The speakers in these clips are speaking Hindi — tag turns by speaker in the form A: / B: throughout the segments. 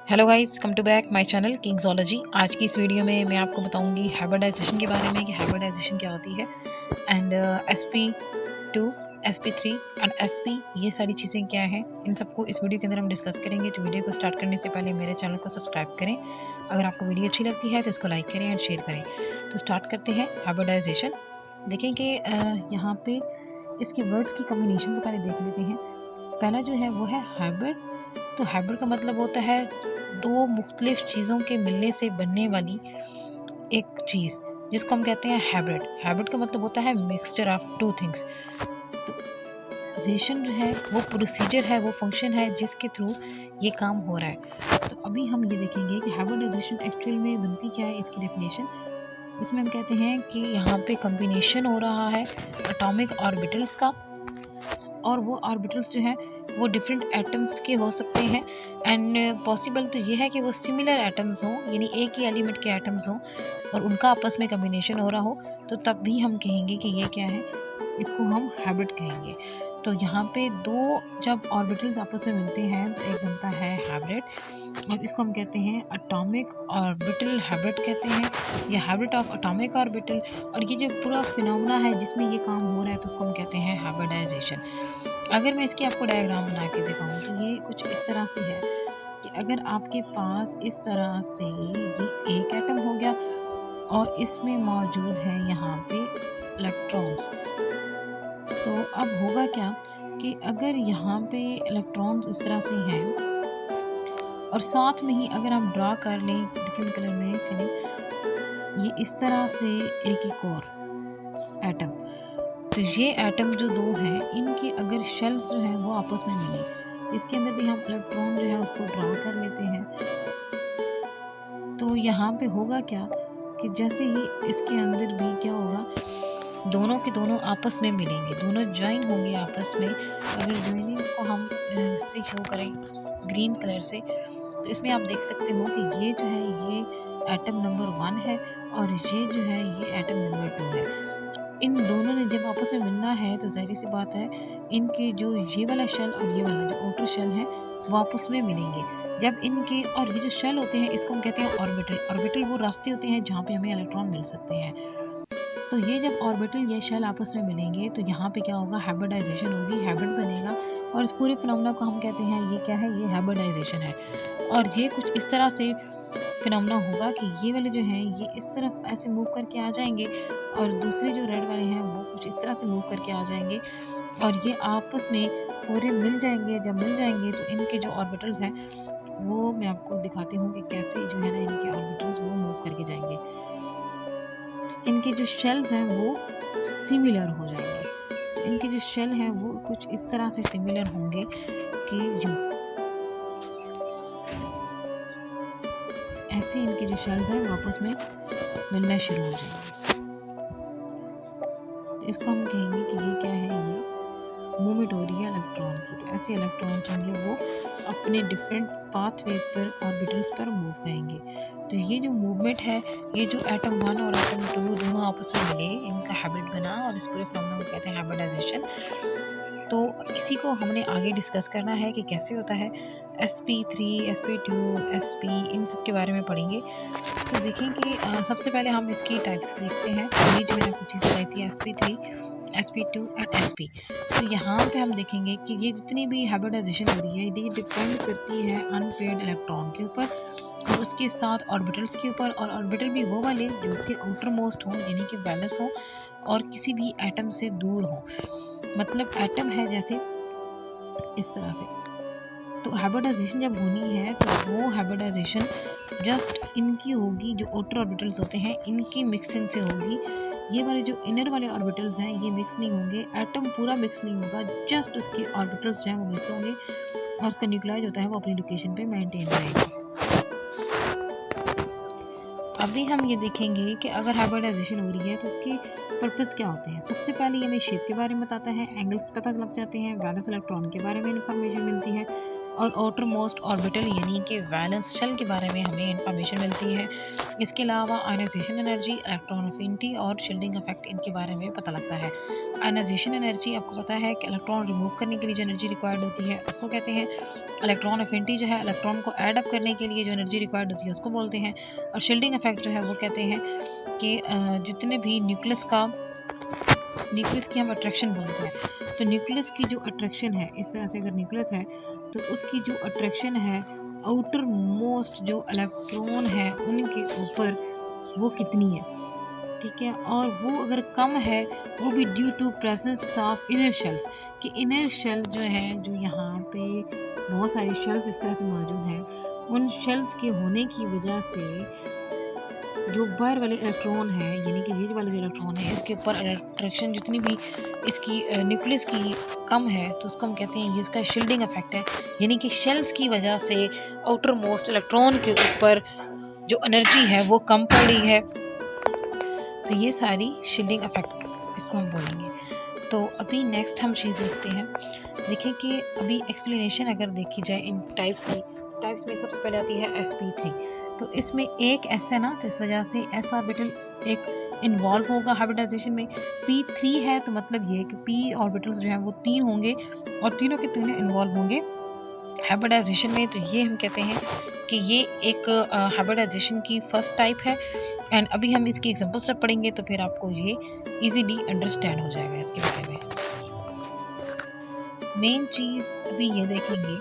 A: Hello guys, come to back my channel Kingsology. आज की इस वीडियो में मैं आपको बताऊंगी हाइब्रिडाइजेशन के बारे में कि हाइब्रिडाइजेशन क्या होती है and SP2, SP3 and SP ये सारी चीज़ें क्या हैं, इन सबको इस वीडियो के अंदर हम डिस्कस करेंगे। तो वीडियो को स्टार्ट करने से पहले मेरे चैनल को सब्सक्राइब करें। अगर आपको वीडियो अच्छी लगती है तो इसको लाइक करें एंड शेयर करें। तो स्टार्ट करते हैं हाइब्रिडाइजेशन। देखें कि यहाँ पे इसके वर्ड्स की कम्बिनेशन पहले देख लेते हैं। पहला जो है वो है हाइब्रिड। तो हाइब्रिड का मतलब होता है दो मुख्तलिफ चीज़ों के मिलने से बनने वाली एक चीज़, जिसको हम कहते हैं हाइब्रिड। हाइब्रिड का मतलब होता है मिक्सचर ऑफ टू थिंग्स। तो हाइब्रिडाइजेशन जो है वो प्रोसीजर है, वो फंक्शन है जिसके थ्रू ये काम हो रहा है। तो अभी हम ये देखेंगे कि हाइब्रिडाइजेशन एक्चुअल में बनती क्या है, इसकी डेफिनेशन। इसमें हम कहते हैं कि यहाँ पे कम्बिनेशन हो रहा है एटॉमिक ऑर्बिटल्स का, और वो ऑर्बिटल्स जो हैं वो डिफरेंट एटम्स के हो सकते हैं। एंड पॉसिबल तो ये है कि वो सिमिलर एटम्स हों, यानी एक ही एलिमेंट के एटम्स हों और उनका आपस में कम्बिनेशन हो रहा हो, तो तब भी हम कहेंगे कि ये क्या है, इसको हम हाइब्रिड कहेंगे। तो यहाँ पे दो जब ऑर्बिटल्स आपस में मिलते हैं तो एक बनता है हाइब्रिड, और इसको हम कहते हैं एटॉमिक ऑर्बिटल हाइब्रिड कहते हैं, या हाइब्रिड ऑफ एटॉमिक ऑर्बिटल। और ये जो पूरा फिनोमेना है जिसमें ये काम हो रहा है तो उसको हम कहते हैं हाइब्रिडाइजेशन। अगर मैं इसकी आपको डायग्राम बना के दिखाऊं तो ये कुछ इस तरह से है कि अगर आपके पास इस तरह से ये एक एटम हो गया और इसमें मौजूद है यहाँ पे इलेक्ट्रॉन्स, तो अब होगा क्या कि अगर यहाँ पे इलेक्ट्रॉन्स इस तरह से हैं और साथ में ही अगर हम ड्रा कर लें डिफरेंट कलर में, चलिए ये इस तरह से एक और एटम, तो ये एटम जो दो हैं इनके अगर शेल्स जो हैं वो आपस में मिले, इसके अंदर भी हम इलेक्ट्रॉन जो है उसको ड्रा कर लेते हैं, तो यहाँ पे होगा क्या कि जैसे ही इसके अंदर भी क्या होगा, दोनों के दोनों आपस में मिलेंगे, दोनों ज्वाइन होंगे आपस में। अगर ज्वाइनिंग को हम से शो करें ग्रीन कलर से, तो इसमें आप देख सकते हो कि ये जो है ये एटम नंबर 1 है और ये जो है ये एटम नंबर 2 है। इन दोनों ने जब आपस में मिलना है तो ज़ाहिर सी बात है इनके जो ये वाला शेल और ये वाला जो आउटर शेल है वो आपस में मिलेंगे। जब इनके और ये जो शेल होते हैं इसको हम कहते हैं ऑर्बिटल। ऑर्बिटल वो रास्ते होते हैं जहाँ पे हमें इलेक्ट्रॉन मिल सकते हैं। तो ये जब ऑर्बिटल या शेल आपस में मिलेंगे तो यहाँ पे क्या होगा, हाइब्रिडाइजेशन होगी, हाइब्रिड बनेगा। और इस पूरे फिनोमेना को हम कहते हैं ये क्या है, ये हाइब्रिडाइजेशन है। और ये कुछ इस तरह से फिनोमेना होगा कि ये वाले जो हैं ये इस तरफ ऐसे मूव करके आ जाएंगे और दूसरे जो रेड वाले हैं वो कुछ इस तरह से मूव करके आ जाएंगे और ये आपस में पूरे मिल जाएंगे। जब मिल जाएंगे तो इनके जो ऑर्बिटल्स हैं वो मैं आपको दिखाती हूँ कि कैसे जो है ना इनके ऑर्बिटल्स वो मूव करके जाएंगे। इनके जो शेल्स हैं वो सिमिलर हो जाएंगे। इनके जो शेल हैं वो कुछ इस तरह से सिमिलर होंगे कि जो ऐसे इनके जो शेल्स हैं वो आपस में मिलना शुरू हो जाएंगे। तो इसको हम कहेंगे कि ये क्या है, ये मूवमेंट हो रही है इलेक्ट्रॉन की। तो ऐसे इलेक्ट्रॉन्स होंगे वो अपने डिफरेंट पाथवे पर ऑर्बिटल्स पर मूव करेंगे। तो ये जो मूवमेंट है, ये जो एटम 1 और एटम 2 दोनों आपस में मिले, इनका हाइब्रिड बना और इस पूरे फिनोमेना को कहते हैं हाइब्रिडाइजेशन। तो इसी को हमने आगे डिस्कस करना है कि कैसे होता है। SP3, SP2, SP इन सब के बारे में पढ़ेंगे। तो देखें कि सबसे पहले हम इसकी टाइप्स देखते हैं। ये जो मैंने आपको चीज़ बताई थी SP3, SP2 एंड SP। तो यहाँ पे हम देखेंगे कि ये जितनी भी हाइब्रिडाइजेशन हो रही है ये डिपेंड करती है अनपेयर्ड इलेक्ट्रॉन के ऊपर और उसके साथ ऑर्बिटल्स के ऊपर। और ऑर्बिटल भी वो वाले जो कि आउटर मोस्ट हों, यानी कि वैलेंस हों और किसी भी एटम से दूर हों। मतलब एटम है जैसे इस तरह से। तो हाइब्रिडाइजेशन जब होनी है तो वो हाइब्रिडाइजेशन जस्ट इनकी होगी, जो आउटर ऑर्बिटल्स होते हैं इनकी मिक्सिंग से होगी। ये वाले जो इनर वाले ऑर्बिटल्स हैं ये मिक्स नहीं होंगे, एटम पूरा मिक्स नहीं होगा, जस्ट उसके ऑर्बिटल्स जो हैं वो मिक्स होंगे और उसका न्यूक्लियर जो होता है वो अपनी लोकेशन पे मेंटेन रहेगा। अभी हम ये देखेंगे कि अगर हाइब्रिडाइजेशन हो रही है तो उसके पर्पस क्या होते हैं। सबसे पहले ये हमें शेप के बारे में बताता है, एंगल्स पता लग जाते हैं, वैलेंस इलेक्ट्रॉन के बारे में इंफॉर्मेशन मिलती है और आउटर मोस्ट ऑर्बिटल यानी कि वैलेंस शेल के बारे में हमें इंफॉर्मेशन मिलती है। इसके अलावा आयनाइजेशन एनर्जी, इलेक्ट्रॉन अफिनिटी और शील्डिंग इफेक्ट इनके बारे में पता लगता है। आयनाइजेशन एनर्जी आपको पता है कि इलेक्ट्रॉन रिमूव करने के लिए जो एनर्जी रिक्वायर्ड होती है उसको कहते हैं। इलेक्ट्रॉन अफिनिटी जो है इलेक्ट्रॉन को ऐड अप करने के लिए जो एनर्जी रिक्वायर्ड होती है उसको बोलते हैं। और शील्डिंग इफेक्ट जो है वो कहते हैं कि जितने भी न्यूक्लियस की हम अट्रैक्शन बोलते हैं, तो न्यूक्लियस की जो अट्रैक्शन है, इस तरह से अगर न्यूक्लियस है तो उसकी जो अट्रैक्शन है आउटर मोस्ट जो इलेक्ट्रॉन है उनके ऊपर वो कितनी है, ठीक है। और वो अगर कम है वो भी due to presence of inner shells, कि इनर शेल जो है, जो यहाँ पे बहुत सारी शेल्स इस तरह से मौजूद हैं, उन शेल्स के होने की वजह से जो बाहर वाले इलेक्ट्रॉन है यानी कि ये वाले जो इलेक्ट्रॉन है इसके ऊपर अट्रैक्शन जितनी भी इसकी न्यूक्लियस की कम है तो उसको हम कहते हैं ये इसका शील्डिंग इफेक्ट है, यानी कि शेल्स की वजह से आउटर मोस्ट इलेक्ट्रॉन के ऊपर जो एनर्जी है वो कम पड़ रही है। तो ये सारी शील्डिंग इफेक्ट इसको हम बोलेंगे। तो अभी नेक्स्ट हम चीज़ देखते हैं। देखें कि अभी एक्सप्लेनेशन अगर देखी जाए इन टाइप्स में सबसे पहले आती है sp3। तो इसमें एक s है ना, तो इस वजह से s ऑर्बिटल एक इन्वॉल्व होगा हाइब्रिडाइजेशन में। p3 है तो मतलब ये कि p ऑर्बिटल्स जो हैं वो 3 होंगे और तीनों के तीनों इन्वॉल्व होंगे हाइब्रिडाइजेशन में। तो ये हम कहते हैं कि ये एक हाइब्रिडाइजेशन की फर्स्ट टाइप है। एंड अभी हम इसकी एग्जांपल्स जब पढ़ेंगे तो फिर आपको ये इजीली अंडरस्टैंड हो जाएगा इसके बारे में। मेन चीज़ अभी ये देखेंगे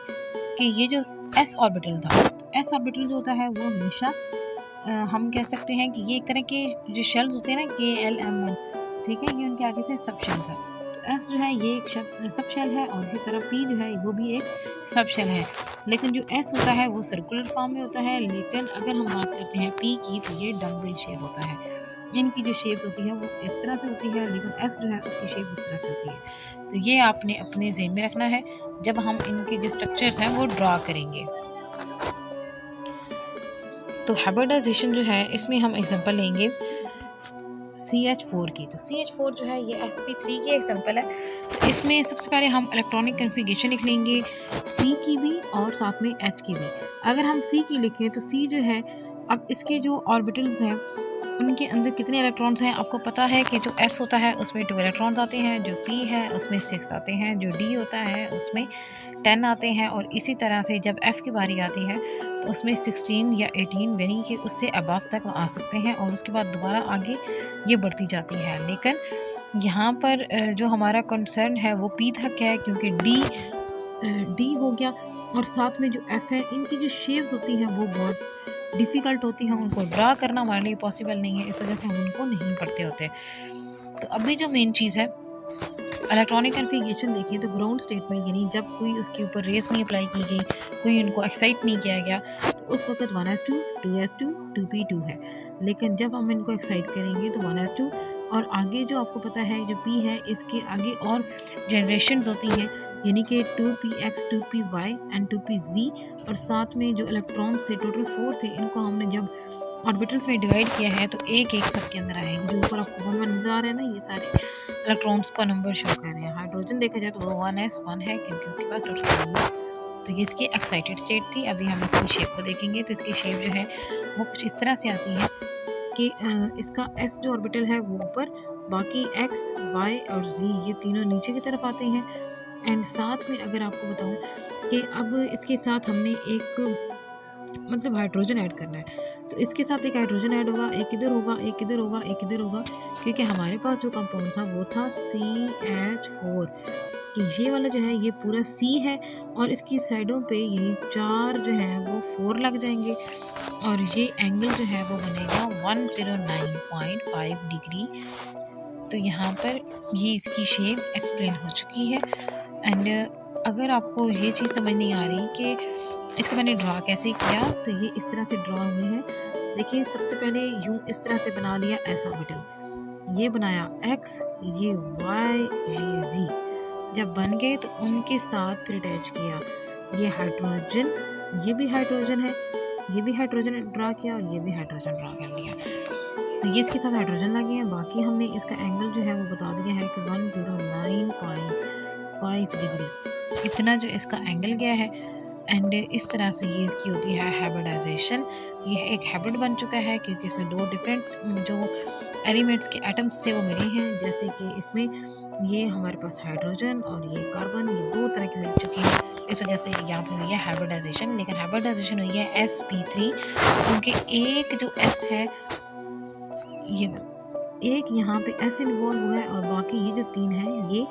A: कि ये जो s ऑर्बिटल था, s ऑर्बिटल जो होता है वो हमेशा हम कह सकते हैं कि ये एक तरह के जो शेल्स होते हैं ना KLM1, ठीक है, ये उनके आगे से सब शेल्स है। तो s जो है ये एक सब शेल है और इसी तरह p जो है वो भी एक सब शेल है। लेकिन जो s होता है वो सर्कुलर फॉर्म में होता है, लेकिन अगर हम बात करते हैं p की तो ये डम्बल शेप होता है। इनकी जो शेप्स होती है वो इस तरह से होती है, लेकिन s जो है उसकी शेप इस तरह से होती है। तो ये आपने अपने ज़हन में रखना है जब हम इनके जो स्ट्रक्चर्स हैं वो ड्रा करेंगे। तो हाइब्रिडाइजेशन जो है इसमें हम एग्जांपल लेंगे CH4 की। तो CH4 जो है ये sp3 की एग्जांपल है। तो इसमें सबसे पहले हम इलेक्ट्रॉनिक कन्फिगरेशन लिख लेंगे, C की भी और साथ में H की भी। अगर हम C की लिखें तो C जो है, अब इसके जो ऑर्बिटल्स हैं उनके अंदर कितने इलेक्ट्रॉन्स हैं आपको पता है कि जो S होता है उसमें 2 इलेक्ट्रॉन्स आते हैं, जो P है उसमें 6 आते हैं, जो D होता है उसमें 10 आते हैं, और इसी तरह से जब F की बारी आती है तो उसमें 16 या 18 यानी कि उससे अबव तक आ सकते हैं और उसके बाद दोबारा आगे ये बढ़ती जाती है। लेकिन यहाँ पर जो हमारा कंसर्न है वो P तक है, क्योंकि D हो गया और साथ में जो F है, इनकी जो शेप्स होती हैं वो बहुत डिफ़िकल्ट होती हैं, उनको ड्रा करना हमारे लिए पॉसिबल नहीं है, इस वजह से हम उनको नहीं पढ़ते होते। तो अभी जो मेन चीज़ है इलेक्ट्रॉनिक कन्फिगरेशन देखें तो ग्राउंड स्टेट में, यानी जब कोई उसके ऊपर रेस नहीं अप्लाई की गई, कोई उनको एक्साइट नहीं किया गया, तो उस वक्त 1s2 2s2 2p2 है। लेकिन जब हम इनको एक्साइट करेंगे तो 1s2 और आगे जो आपको पता है जो p है इसके आगे और जनरेशन्स होती हैं, यानी कि 2px 2py एंड 2pz, और साथ में जो इलेक्ट्रॉन से टोटल 4 थे, इनको हमने जब ऑर्बिटल्स में डिवाइड किया है तो एक एक सबके अंदर आएंगे। जो ऊपर आपको 1 नजर आ रहा है ना, ये सारे इलेक्ट्रॉन्स का नंबर शो कर रहे हैं। हाइड्रोजन देखा जाए तो वो 1s1 है क्योंकि उसके पास टोटल 1 है। तो ये इसकी एक्साइटेड स्टेट थी। अभी हम इसकी शेप को देखेंगे तो इसकी शेप जो है वो कुछ इस तरह से आती है कि इसका s जो ऑर्बिटल है वो ऊपर, बाकी x, y और z ये तीनों नीचे की तरफ आते हैं। एंड साथ में अगर आपको बताऊं कि अब इसके साथ हमने एक मतलब हाइड्रोजन ऐड करना है, तो इसके साथ एक हाइड्रोजन ऐड होगा, एक इधर होगा, एक इधर होगा, एक इधर होगा, क्योंकि हमारे पास जो कंपाउंड था वो था CH4, कि ये वाला जो है ये पूरा C है और इसकी साइडों पे ये 4 जो है वो 4 लग जाएंगे और ये एंगल जो है वो बनेगा 109.5 डिग्री। तो यहाँ पर ये इसकी शेप एक्सप्लेन हो चुकी है। एंड अगर आपको ये चीज़ समझ नहीं आ रही कि इसको मैंने ड्रा कैसे किया, तो ये इस तरह से ड्रा हुए हैं। देखिए सबसे पहले यूं इस तरह से बना लिया s ऑर्बिटल, ये बनाया x, ये y, ये z। जब बन गए तो उनके साथ फिर अटैच किया ये हाइड्रोजन, ये भी हाइड्रोजन है, ये भी हाइड्रोजन ड्रा किया और ये भी हाइड्रोजन ड्रा कर लिया। तो ये इसके साथ हाइड्रोजन लगे हैं। बाकी हमने इसका एंगल जो है वो बता दिया है कि 109.5 डिग्री, इतना जो इसका एंगल गया है। एंड इस तरह से ये इसकी होती है हाइब्रिडाइजेशन। ये एक हाइब्रिड बन चुका है क्योंकि इसमें दो डिफरेंट जो एलिमेंट्स के एटम्स से वो मिले हैं, जैसे कि इसमें ये हमारे पास हाइड्रोजन और ये कार्बन, ये दो तरह की मिल चुकी है। इस वजह से यहाँ पे हुई है हाइब्रिडाइजेशन। लेकिन हाइब्रिडाइजेशन हुई है sp3, क्योंकि एक जो s है ये एक यहाँ पे s इन्वॉल्व हुआ है और बाकी ये जो तीन है ये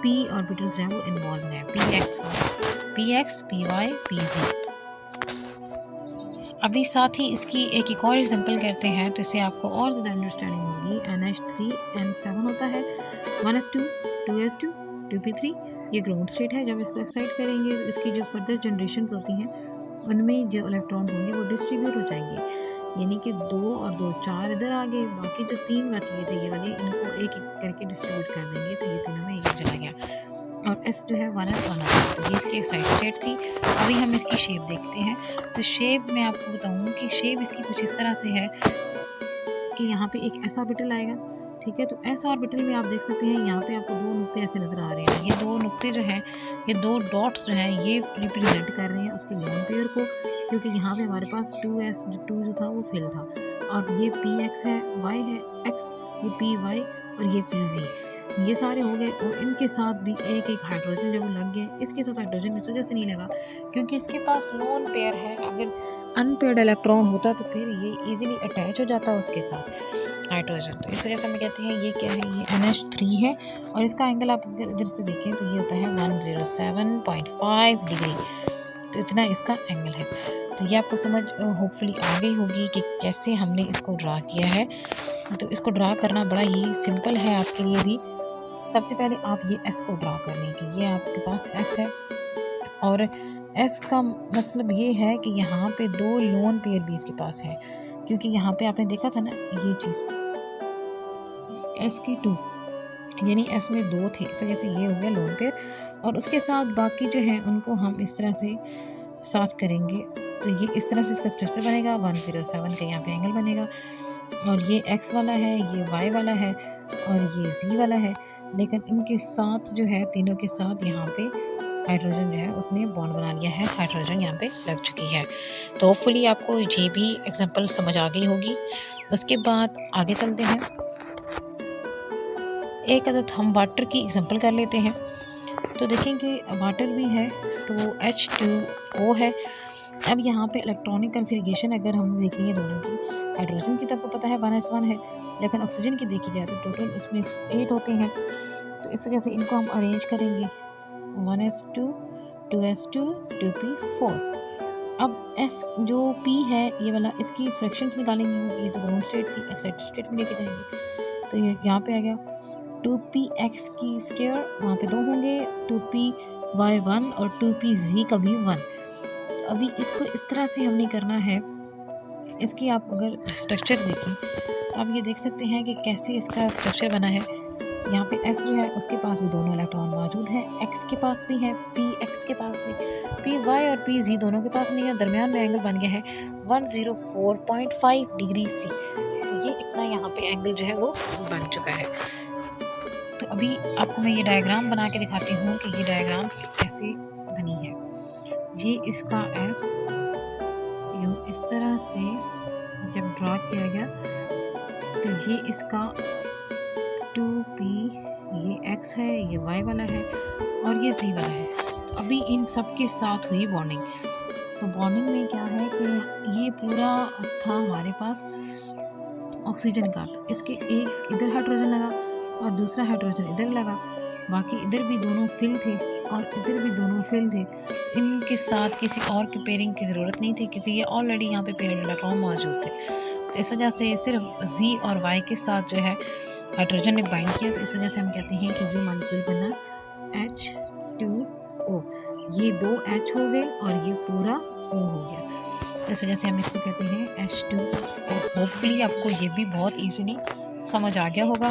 A: p ऑर्बिटल्स जो है वो इन्वॉल्व है, px, py, pz। अभी साथ ही इसकी एक और एग्जांपल करते हैं तो इससे आपको और ज़्यादा अंडरस्टैंडिंग होगी। NH3N7 होता है, 1s2, 2s2, 2p3। ये ग्राउंड स्टेट है। जब इसको एक्साइट करेंगे तो इसकी जो फर्दर जनरेशन्स होती हैं उनमें जो इलेक्ट्रॉन होंगे वो डिस्ट्रीब्यूट हो जाएंगे, यानी कि 2 और 2 4 इधर आ गए, बाकी जो 3 बच गए थे ये वाले, इनको एक एक करके डिस्ट्रीब्यूट कर देंगे तो ये तीनों में एक चला गया और S जो है 1s 1 होता है। तो ये इसकी एक्साइट स्टेट थी। अभी हम इसकी शेप देखते हैं। तो शेप मैं आपको बताऊँ कि शेप इसकी कुछ इस तरह से है कि यहाँ पे एक s ऑर्बिटल आएगा, ठीक है। तो s ऑर्बिटल में आप देख सकते हैं यहाँ पे आपको दो नुक्ते ऐसे नज़र आ रहे हैं। ये दो नुक्ते जो हैं, ये दो डॉट्स जो हैं, ये रिप्रेजेंट कर रहे हैं उसके लोन पेयर को, क्योंकि यहाँ पे हमारे पास 2 जो था वो फिल था और ये px है, y है x, ये py और ये pz, ये सारे हो गए। और इनके साथ भी एक एक हाइड्रोजन जो लग गए। इसके साथ हाइड्रोजन इस वजह से नहीं लगा क्योंकि इसके पास लोन पेयर है। अगर अनपेयर्ड इलेक्ट्रॉन होता तो फिर ये इजीली अटैच हो जाता उसके साथ हाइड्रोजन। तो इस वजह से हम कहते हैं ये क्या है, ये NH3 है और इसका एंगल आप अगर इधर से देखें तो ये होता है 107.5 डिग्री। तो इतना इसका एंगल है। तो ये आपको समझ होपफुली आ गई होगी कि कैसे हमने इसको ड्रा किया है। तो इसको ड्रा करना बड़ा ही सिंपल है आपके लिए भी। सबसे पहले आप ये S को ड्रा कर लें कि ये आपके पास S है और S का मतलब ये है कि यहाँ पे दो लोन पेयर भी इसके पास है, क्योंकि यहाँ पे आपने देखा था ना ये चीज़ S की 2, यानी S में 2 थे, इस वजह से ये हो गया लोन पेयर। और उसके साथ बाकी जो हैं उनको हम इस तरह से साथ करेंगे तो ये इस तरह से इसका स्ट्रक्चर बनेगा। 107 का यहाँ पे एंगल बनेगा और ये X वाला है, ये Y वाला है और ये Z वाला है। लेकिन इनके साथ जो है तीनों के साथ यहाँ पे हाइड्रोजन जो है उसने बॉन्ड बना लिया है, हाइड्रोजन यहाँ पे लग चुकी है। तो होपफुली आपको ये भी एग्जांपल समझ आ गई होगी। उसके बाद आगे चलते हैं। एक अदद हम वाटर की एग्जांपल कर लेते हैं। तो देखेंगे वाटर भी है तो H2O है। अब यहाँ पे इलेक्ट्रॉनिक कन्फिगरेशन अगर हम देख लेंगे दोनों की, हाइड्रोजन की तो आपको पता है 1s1 है, लेकिन ऑक्सीजन की देखी जाए तो टोटल उसमें 8 होते हैं। तो इस वजह से इनको हम अरेंज करेंगे 1s2, 2s2, 2p4। अब S जो P है ये वाला, इसकी फ्रैक्शंस निकालेंगे। ये तो ग्राउंड स्टेट थी, एक्साइटेड स्टेट में लेके जाएंगे तो ये यहाँ पे आ गया 2px की स्क्वायर, वहाँ पे 2 होंगे, 2py1 और 2pz का भी 1। अभी इसको इस तरह से हमने करना है। इसकी आप अगर स्ट्रक्चर देखें तो आप ये देख सकते हैं कि कैसे इसका स्ट्रक्चर बना है। यहाँ पे S जो है उसके पास भी दोनों इलेक्ट्रॉन मौजूद हैं, X के पास भी है, Px के पास भी, Py और Pz दोनों के पास नहीं है। दरमियान में एंगल बन गया है 104.5 डिग्री C। तो ये इतना यहाँ पे एंगल जो है वो बन चुका है। तो अभी आपको मैं ये डायग्राम बना के दिखाती हूँ कि ये डायग्राम कैसे बनी है। ये इसका S यूँ इस तरह से जब ड्रा किया गया तो ये इसका 2p, ये x है, ये y वाला है और ये z वाला है। तो अभी इन सब के साथ हुई बॉन्डिंग। तो बॉन्डिंग में क्या है कि ये पूरा था हमारे पास ऑक्सीजन का, तो इसके एक इधर हाइड्रोजन लगा और दूसरा हाइड्रोजन इधर लगा, बाकी इधर भी दोनों फिल थे और इधर भी दोनों फिल थे। इनके साथ किसी और की पेयरिंग की ज़रूरत नहीं थी क्योंकि ये ऑलरेडी यहाँ पे पेयर्ड इलेक्ट्रॉन मौजूद थे। तो इस वजह से सिर्फ Z और Y के साथ जो है हाइड्रोजन ने बाइंड किया। तो इस वजह से हम कहते हैं कि ये मॉलिक्यूल बना H2O। ये 2 H हो गए और ये पूरा O हो गया। इस वजह से हम इसको कहते हैं H2O। होपफुली आपको ये भी बहुत ईजीली समझ आ गया होगा।